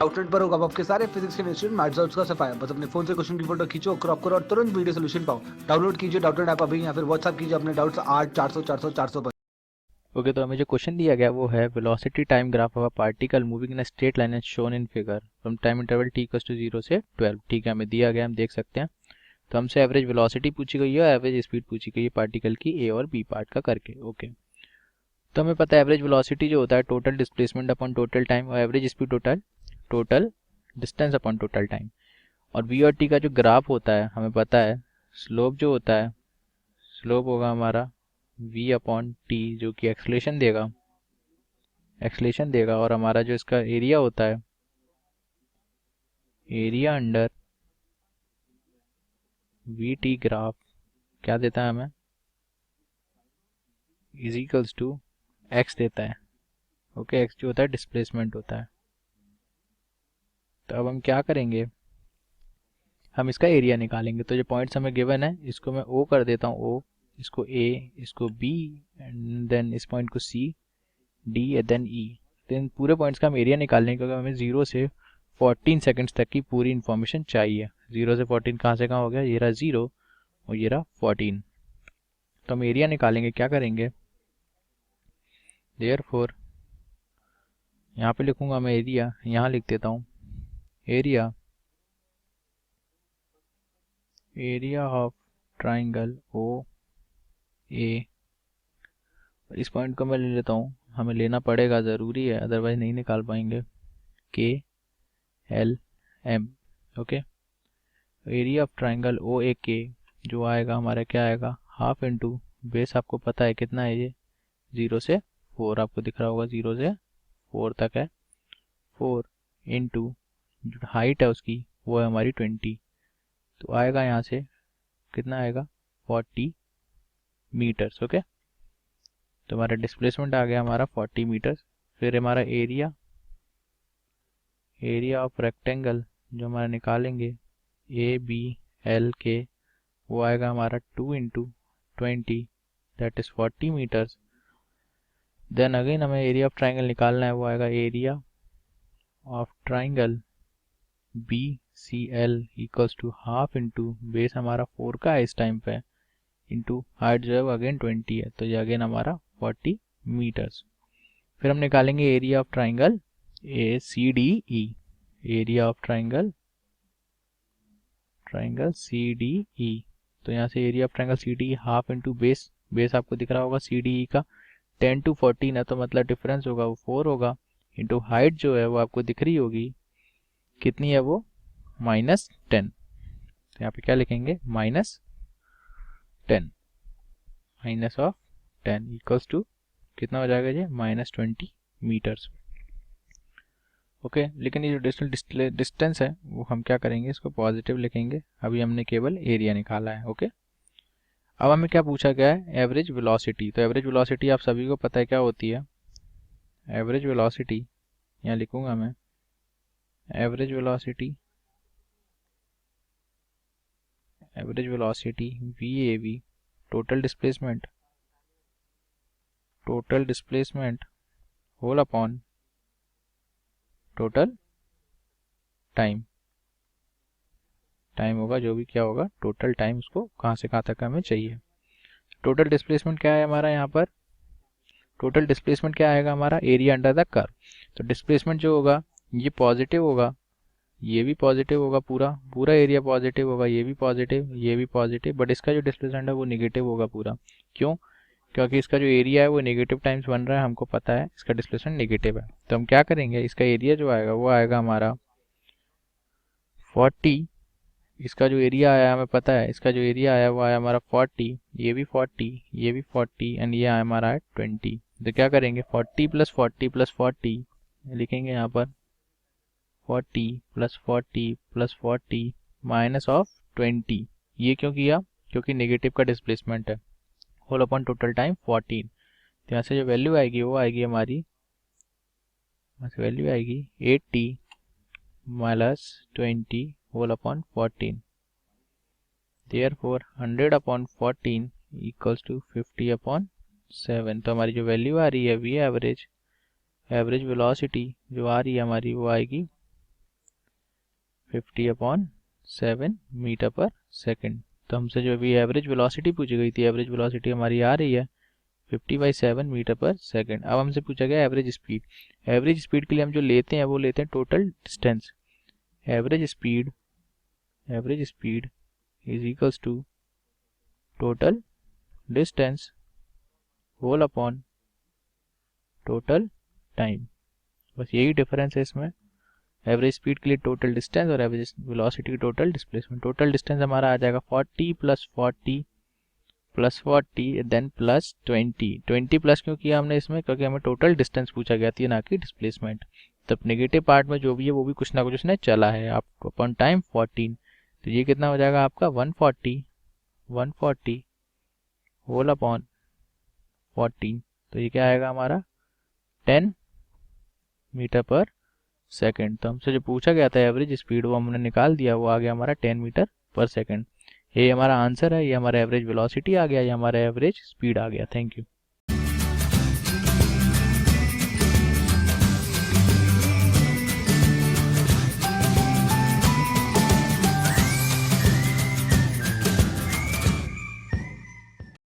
Outlet पर होगा आपके सारे फिजिक्स के इंस्टीट्यूट मैथ्स और उसका सफाया। बस अपने फोन से क्वेश्चन की फोटो खींचो, क्रॉप करो और तुरंत वीडियो सोल्यूशन पाओ। डाउनलोड कीजिए डाउटनेट ऐप अभी या फिर व्हाट्सएप कीजिए अपने डाउट्स 8 400 400 400 पर। ओके, तो हमें जो क्वेश्चन दिया गया वो है velocity time graph of a particle moving in a straight line as shown in figure from time interval t equals to 0 से 12। ठीक है, हमें दिया गया, हम देख सकते हैं। तो हमसे एवरेज वेलोसिटी पूछी गई है और एवरेज स्पीड पूछी गई है पार्टिकल की ए और बी पार्ट का करके। ओके, तो हमें पता है एवरेज वेलोसिटी जो होता है total displacement upon total time, और average speed total total distance upon total time. और वी और टी का जो ग्राफ होता है हमें पता है स्लोप जो होता है, स्लोप होगा हमारा v अपॉन टी जो कि एक्सलेशन देगा। और हमारा जो इसका एरिया होता है, area under we T graph क्या देता है हमें, इज इक्वल्स टू एक्स देता है। ओके, एक्स जो होता है डिस्प्लेसमेंट होता है। तो अब हम क्या करेंगे, हम इसका एरिया निकालेंगे। तो जो पॉइंट्स हमें गिवन है इसको मैं ओ कर देता हूँ, ओ, इसको ए, इसको बी, एंड देन इस पॉइंट को C, D and then E. Then पूरे पॉइंट्स का हम एरिया निकालेंगे क्योंकि हमें 0 से 14 सेकंड्स तक की पूरी इन्फॉर्मेशन चाहिए। 0 से 14 कहाँ से कहाँ हो गया, ये रहा 0 और ये रहा 14। तो हम एरिया निकालेंगे, क्या करेंगे, देयरफॉर यहाँ पे लिखूंगा मैं एरिया, यहाँ लिख देता हूँ area, area of triangle O A. इस पॉइंट को मैं ले लेता हूँ, हमें लेना पड़ेगा, ज़रूरी है, अदरवाइज नहीं निकाल पाएंगे। K L M. Okay, area of triangle O A के जो आएगा हमारा क्या आएगा, हाफ इंटू बेस, आपको पता है कितना है ये, 0 से 4, आपको दिख रहा होगा 0 से 4 तक है, 4 इंटू जो हाइट है उसकी वो है हमारी 20। तो आएगा यहाँ से कितना आएगा, 40 मीटर्स। ओके, तो हमारा डिस्प्लेसमेंट आ गया हमारा 40 मीटर्स। फिर हमारा एरिया, एरिया ऑफ रेक्टेंगल जो हमारा निकालेंगे ए बी एल के, वो आएगा हमारा 2 into 20, that is 40 metres. Then again हमें एरिया ऑफ ट्राइंगल निकालना है, वो आएगा area of triangle B C L equals to half into base हमारा 4 का है इस टाइम पे, इंटू हाइट जो है वो अगेन 20 है, तो ये अगेन हमारा 40 मीटर्स। फिर हम निकालेंगे area of triangle A C D E, area of triangle C D E. तो यहाँ से area of triangle C D half into base, base आपको दिख रहा होगा सी डी ई का 10 to 14 है, तो मतलब डिफरेंस होगा वो 4 होगा, इंटू हाइट जो है वो आपको दिख रही होगी कितनी है, वो -10। तो यहाँ पे क्या लिखेंगे, -10, माइनस ऑफ 10 इक्वल्स टू कितना हो जाएगा ये, -20 मीटर्स। ओके, लेकिन ये जो डिस्टेंस है वो हम क्या करेंगे, इसको पॉजिटिव लिखेंगे, अभी हमने केवल एरिया निकाला है। ओके, अब हमें क्या पूछा गया है, एवरेज वेलोसिटी। तो एवरेज वेलोसिटी आप सभी को पता है क्या होती है, एवरेज वेलोसिटी यहाँ लिखूंगा मैं, average velocity, average velocity V A V, total displacement, total displacement whole upon total time, time होगा जो भी क्या होगा, टोटल टाइम, उसको कहाँ से कहाँ तक हमें चाहिए। टोटल डिस्प्लेसमेंट क्या है हमारा यहाँ पर, टोटल डिस्प्लेसमेंट क्या आएगा हमारा, एरिया अंडर द कर्व। तो डिस्प्लेसमेंट जो होगा ये पॉजिटिव होगा, ये भी पॉजिटिव होगा, पूरा पूरा एरिया पॉजिटिव होगा, ये भी पॉजिटिव, ये भी पॉजिटिव, बट इसका जो डिस्प्लेसमेंट है वो नेगेटिव होगा पूरा। क्यों, क्योंकि इसका जो एरिया है वो नेगेटिव टाइम्स बन रहा है, हमको पता है इसका डिस्प्लेसमेंट नेगेटिव है। तो हम क्या करेंगे, इसका एरिया जो आएगा वो आएगा हमारा 40, इसका जो एरिया आया हमें पता है, इसका जो एरिया आया वो आया हमारा 40, ये भी 40, ये भी 40 एंड ये आया हमारा 20। तो क्या करेंगे, 40 प्लस 40 प्लस 40 लिखेंगे यहाँ पर, 40 प्लस 40 प्लस 40 माइनस ऑफ 20। ये क्यों किया, क्योंकि नेगेटिव का डिस्प्लेसमेंट है, होल अपॉन टोटल टाइम 14। तो यहाँ से जो वैल्यू आएगी वो आएगी हमारी, वैल्यू आएगी 80 minus 20 whole upon 14। Therefore 100 upon 14 equals to 50 upon 7। तो हमारी जो वैल्यू आ रही है वी एवरेज, एवरेज वेलोसिटी जो आ रही है हमारी वो आएगी 50/7 मीटर पर सेकेंड। तो हमसे जो अभी एवरेज वेलोसिटी पूछी गई थी, एवरेज वेलोसिटी हमारी आ रही है 50/7 मीटर पर सेकेंड। अब हमसे पूछा गया एवरेज स्पीड। एवरेज स्पीड के लिए हम जो लेते हैं वो लेते हैं total distance. Average speed is equals to total distance whole upon total time. बस यही डिफरेंस है इसमें। एवरेज स्पीड के लिए टोटल डिस्टेंस और एवरेज वेलोसिटी की टोटल डिस्प्लेसमेंट। टोटल डिस्टेंस हमारा आ जाएगा 40 + 40 + 40 देन प्लस 20 प्लस क्यों किया हमने इसमें, क्योंकि हमें टोटल डिस्टेंस पूछा गया था ना कि डिस्प्लेसमेंट। तब नेगेटिव पार्ट में जो भी है वो भी कुछ ना कुछ उसने चला है। आपको अपॉन टाइम 14, तो ये कितना हो जाएगा आपका 140 होल अपॉन 14। तो ये क्या आएगा हमारा 10 मीटर पर सेकेंड। तो हमसे जो पूछा गया था एवरेज स्पीड वो हमने निकाल दिया, वो आ गया हमारा 10 मीटर पर सेकेंड। ये हमारा आंसर है, ये हमारा एवरेज वेलोसिटी आ गया, ये हमारा एवरेज स्पीड आ गया। Thank you.